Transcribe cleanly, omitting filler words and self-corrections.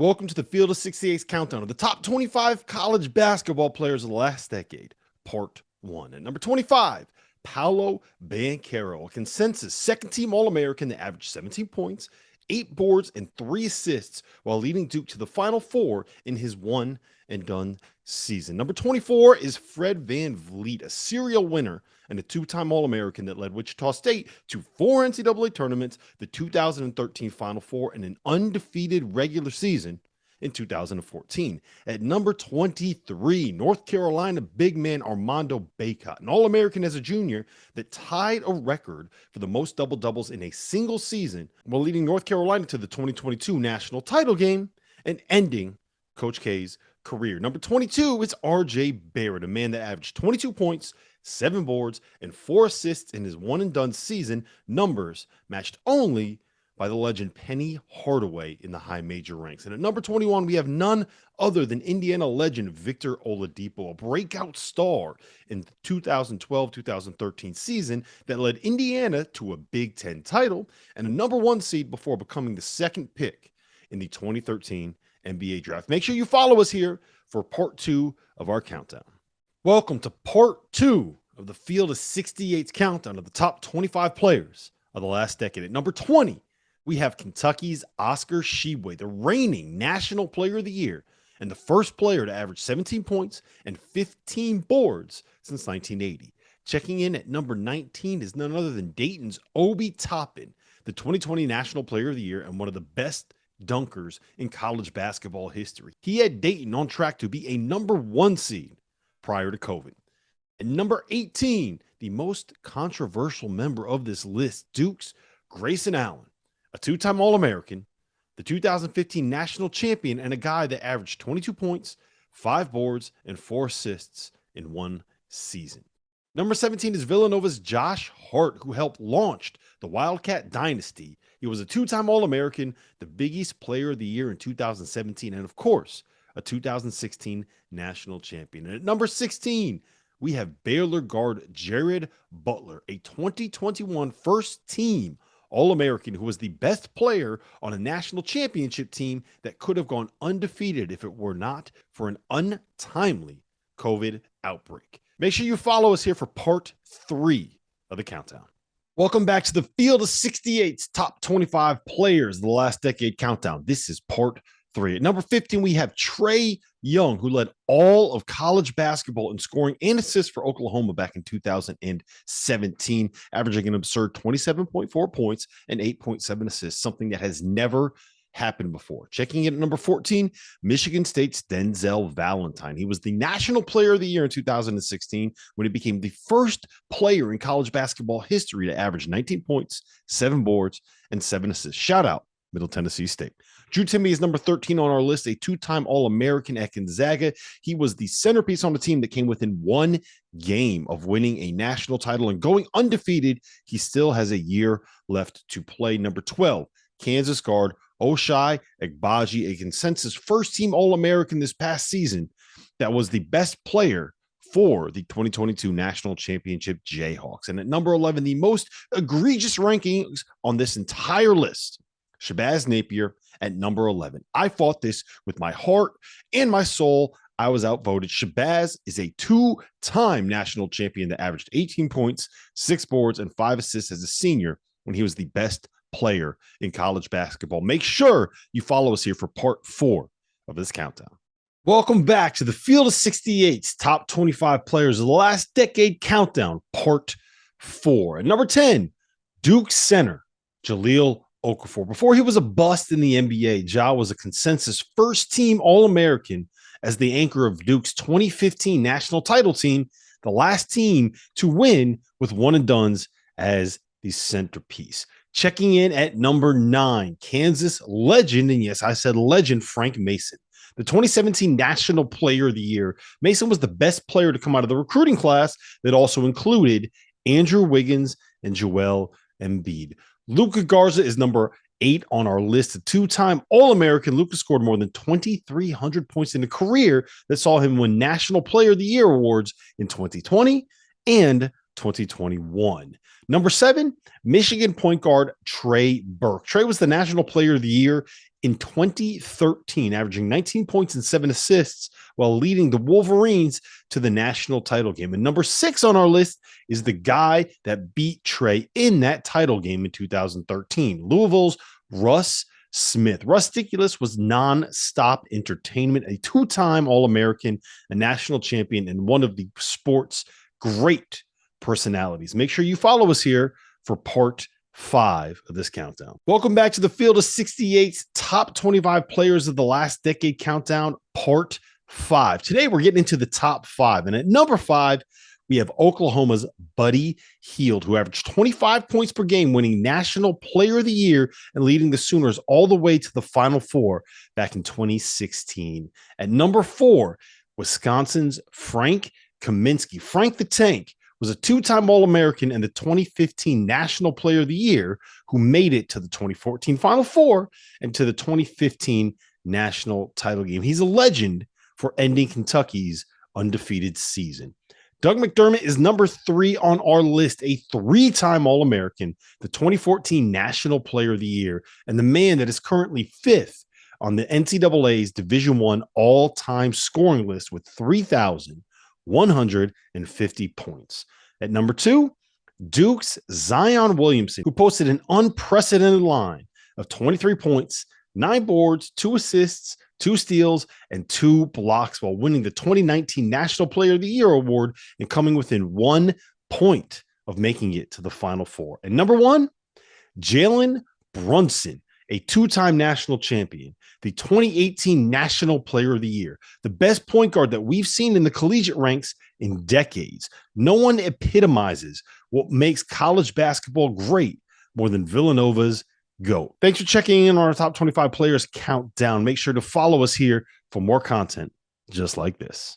Welcome to the Field of 68's countdown of the top 25 college basketball players of the last decade, part 1. At number 25, Paolo Banchero, a consensus second-team All-American that averaged 17 points, 8 boards, and 3 assists while leading Duke to the Final Four in his one-and-done season. Number 24 is Fred VanVleet, a serial winner and a two-time All-American that led Wichita State to 4 NCAA tournaments, the 2013 Final Four, and an undefeated regular season in 2014. At number 23, North Carolina big man Armando Bacot, an All-American as a junior that tied a record for the most double-doubles in a single season while leading North Carolina to the 2022 national title game and ending Coach K's career. Number 22 is RJ Barrett, a man that averaged 22 points, 7 boards, and 4 assists in his one-and-done season, numbers matched only by the legend Penny Hardaway in the high major ranks. And at number 21, we have none other than Indiana legend Victor Oladipo, a breakout star in the 2012-2013 season that led Indiana to a Big Ten title and a number 1 seed before becoming the second pick in the 2013 NBA draft. Make sure you follow us here for part 2 of our countdown. Welcome to part 2 of the Field of 68's countdown of the top 25 players of the last decade. At number 20, we have Kentucky's Oscar Tshiebwe, the reigning National Player of the Year and the first player to average 17 points and 15 boards since 1980. Checking in at number 19 is none other than Dayton's Obi Toppin, the 2020 National Player of the Year and one of the best dunkers in college basketball history. He had Dayton on track to be a number 1 seed prior to COVID. And number 18, the most controversial member of this list, Duke's Grayson Allen, a 2-time All-American, the 2015 national champion, and a guy that averaged 22 points, 5 boards, and 4 assists in one season. Number 17 is Villanova's Josh Hart, who helped launch the Wildcat dynasty. He was a 2-time All-American, the Big East Player of the Year in 2017, and of course, a 2016 national champion. And at number 16, we have Baylor guard Jared Butler, a 2021 first-team All-American who was the best player on a national championship team that could have gone undefeated if it were not for an untimely COVID outbreak. Make sure you follow us here for part 3 of the countdown. Welcome back to the Field of 68's top 25 players of the last decade countdown. This is part 3. At number 15, we have Trae Young, who led all of college basketball in scoring and assists for Oklahoma back in 2017, averaging an absurd 27.4 points and 8.7 assists, something that has never happened before. Checking in at number 14, Michigan State's Denzel Valentine. He was the National Player of the Year in 2016 when he became the first player in college basketball history to average 19 points, 7 boards, and 7 assists. Shout out Middle Tennessee State. Drew Timme is number 13 on our list, a 2-time All-American at Gonzaga. He was the centerpiece on the team that came within 1 game of winning a national title and going undefeated. He still has a year left to play. Number 12, Kansas guard Ochai Agbaji, a consensus first-team All-American this past season that was the best player for the 2022 National Championship Jayhawks. And at number 11, the most egregious rankings on this entire list, Shabazz Napier at number 11. I fought this with my heart and my soul. I was outvoted. Shabazz is a 2-time national champion that averaged 18 points, 6 boards, and 5 assists as a senior when he was the best player in college basketball. Make sure you follow us here for part 4 of this countdown. Welcome back to the Field of 68's top 25 players of the last decade countdown, part 4. At number 10, Duke center Jahlil Okafor. Before he was a bust in the NBA, Ja was a consensus first-team All-American as the anchor of Duke's 2015 national title team, the last team to win with one-and-dones as the centerpiece. Checking in at number 9, Kansas legend, and yes, I said legend, Frank Mason. The 2017 National Player of the Year, Mason was the best player to come out of the recruiting class that also included Andrew Wiggins and Joel Embiid. Luka Garza is number 8 on our list. A 2-time All-American, Luka scored more than 2,300 points in a career that saw him win National Player of the Year awards in 2020 and 2021. Number 7, Michigan point guard Trey Burke. Trey was the National Player of the Year in 2013, averaging 19 points and 7 assists while leading the Wolverines to the national title game. And number 6 on our list is the guy that beat Trey in that title game in 2013, Louisville's Russ Smith. Rusticulous was non-stop entertainment, a 2-time All-American, a national champion, and one of the sport's great personalities. Make sure you follow us here for part 5 of this countdown. Welcome back to the Field of 68's top 25 players of the last decade countdown, part 5. Today we're getting into the top 5, and at number 5 we have Oklahoma's Buddy Hield, who averaged 25 points per game, winning National Player of the Year and leading the Sooners all the way to the Final Four back in 2016. At number 4, Wisconsin's Frank Kaminsky. Frank the Tank was a 2-time All-American and the 2015 National Player of the Year, who made it to the 2014 Final Four and to the 2015 national title game. He's a legend for ending Kentucky's undefeated season. Doug McDermott is number 3 on our list, a 3-time All-American, the 2014 National Player of the Year, and the man that is currently 5th on the NCAA's Division I all-time scoring list with 3,150 points. At number 2, Duke's Zion Williamson, who posted an unprecedented line of 23 points, 9 boards, 2 assists, 2 steals, and 2 blocks while winning the 2019 National Player of the Year award and coming within 1 point of making it to the Final Four. And number 1, Jalen Brunson, a 2-time national champion, the 2018 National Player of the Year, the best point guard that we've seen in the collegiate ranks in decades. No one epitomizes what makes college basketball great more than Villanova's GOAT. Thanks for checking in on our top 25 players countdown. Make sure to follow us here for more content just like this.